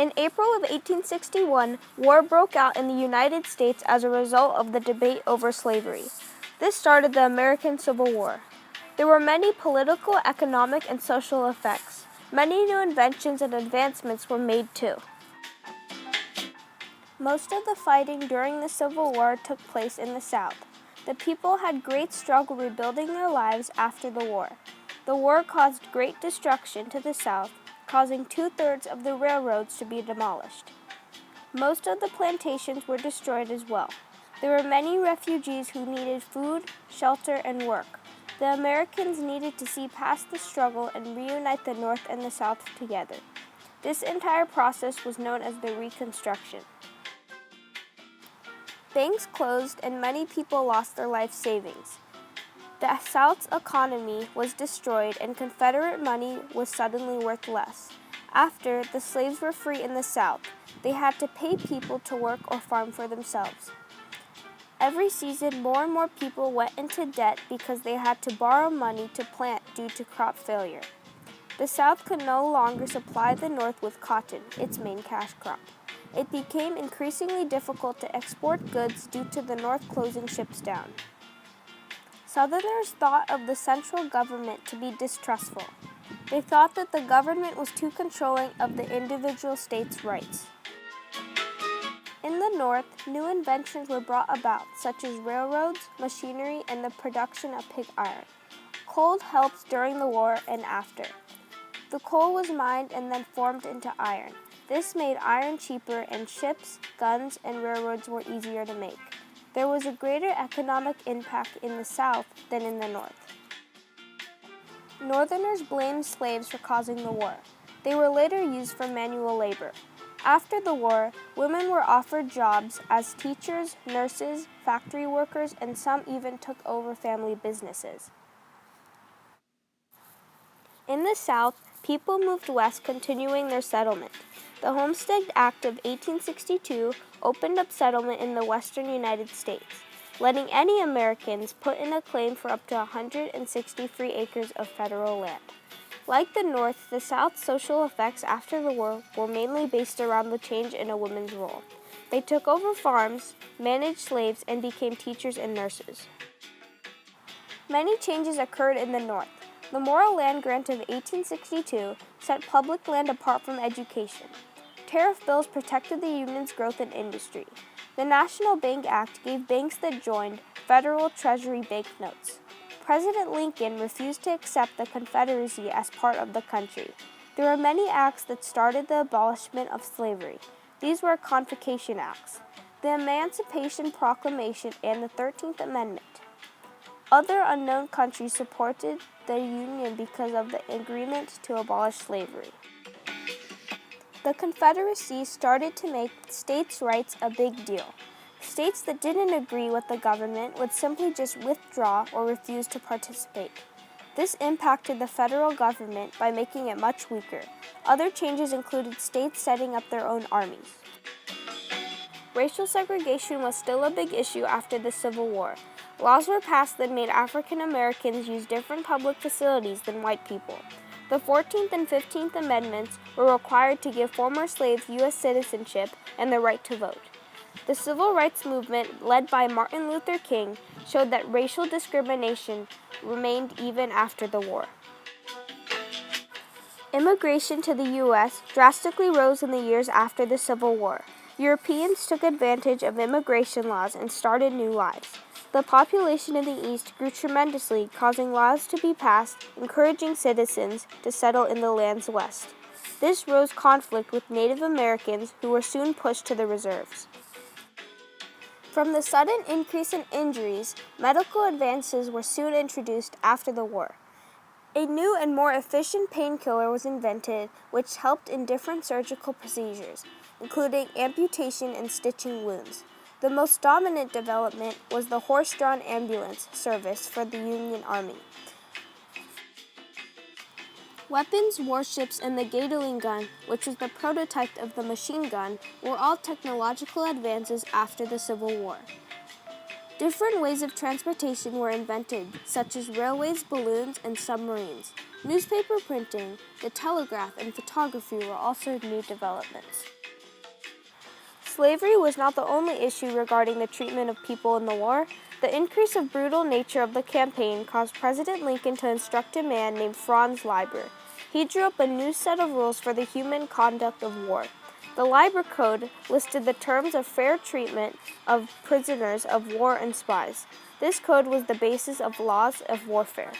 In April of 1861, war broke out in the United States as a result of the debate over slavery. This started the American Civil War. There were many political, economic, and social effects. Many new inventions and advancements were made too. Most of the fighting during the Civil War took place in the South. The people had great struggle rebuilding their lives after the war. The war caused great destruction to the South, causing 2/3 of the railroads to be demolished. Most of the plantations were destroyed as well. There were many refugees who needed food, shelter, and work. The Americans needed to see past the struggle and reunite the North and the South together. This entire process was known as the Reconstruction. Banks closed and many people lost their life savings. The South's economy was destroyed and Confederate money was suddenly worth less. After the slaves were free in the South, they had to pay people to work or farm for themselves. Every season, more and more people went into debt because they had to borrow money to plant due to crop failure. The South could no longer supply the North with cotton, its main cash crop. It became increasingly difficult to export goods due to the North closing ships down. Southerners thought of the central government to be distrustful. They thought that the government was too controlling of the individual states' rights. In the North, new inventions were brought about, such as railroads, machinery, and the production of pig iron. Coal helped during the war and after. The coal was mined and then formed into iron. This made iron cheaper, and ships, guns, and railroads were easier to make. There was a greater economic impact in the South than in the North. Northerners blamed slaves for causing the war. They were later used for manual labor. After the war, women were offered jobs as teachers, nurses, factory workers, and some even took over family businesses. In the South, people moved west, continuing their settlement. The Homestead Act of 1862 opened up settlement in the western United States, letting any Americans put in a claim for up to 160 free acres of federal land. Like the North, the South's social effects after the war were mainly based around the change in a woman's role. They took over farms, managed slaves, and became teachers and nurses. Many changes occurred in the North. The Morrill Land Grant of 1862 set public land apart from education. Tariff bills protected the Union's growth in industry. The National Bank Act gave banks that joined federal Treasury banknotes. President Lincoln refused to accept the Confederacy as part of the country. There were many acts that started the abolishment of slavery. These were Confiscation Acts, the Emancipation Proclamation, and the 13th Amendment. Other unknown countries supported the Union because of the agreement to abolish slavery. The Confederacy started to make states' rights a big deal. States that didn't agree with the government would simply just withdraw or refuse to participate. This impacted the federal government by making it much weaker. Other changes included states setting up their own armies. Racial segregation was still a big issue after the Civil War. Laws were passed that made African Americans use different public facilities than white people. The 14th and 15th Amendments were required to give former slaves U.S. citizenship and the right to vote. The Civil Rights Movement, led by Martin Luther King, showed that racial discrimination remained even after the war. Immigration to the U.S. drastically rose in the years after the Civil War. Europeans took advantage of immigration laws and started new lives. The population in the East grew tremendously, causing laws to be passed encouraging citizens to settle in the land's West. This rose conflict with Native Americans, who were soon pushed to the reserves. From the sudden increase in injuries, medical advances were soon introduced after the war. A new and more efficient painkiller was invented, which helped in different surgical procedures, including amputation and stitching wounds. The most dominant development was the horse-drawn ambulance service for the Union Army. Weapons, warships, and the Gatling gun, which was the prototype of the machine gun, were all technological advances after the Civil War. Different ways of transportation were invented, such as railways, balloons, and submarines. Newspaper printing, the telegraph, and photography were also new developments. Slavery was not the only issue regarding the treatment of people in the war. The increase of brutal nature of the campaign caused President Lincoln to instruct a man named Franz Lieber. He drew up a new set of rules for the human conduct of war. The Lieber Code listed the terms of fair treatment of prisoners of war and spies. This code was the basis of laws of warfare.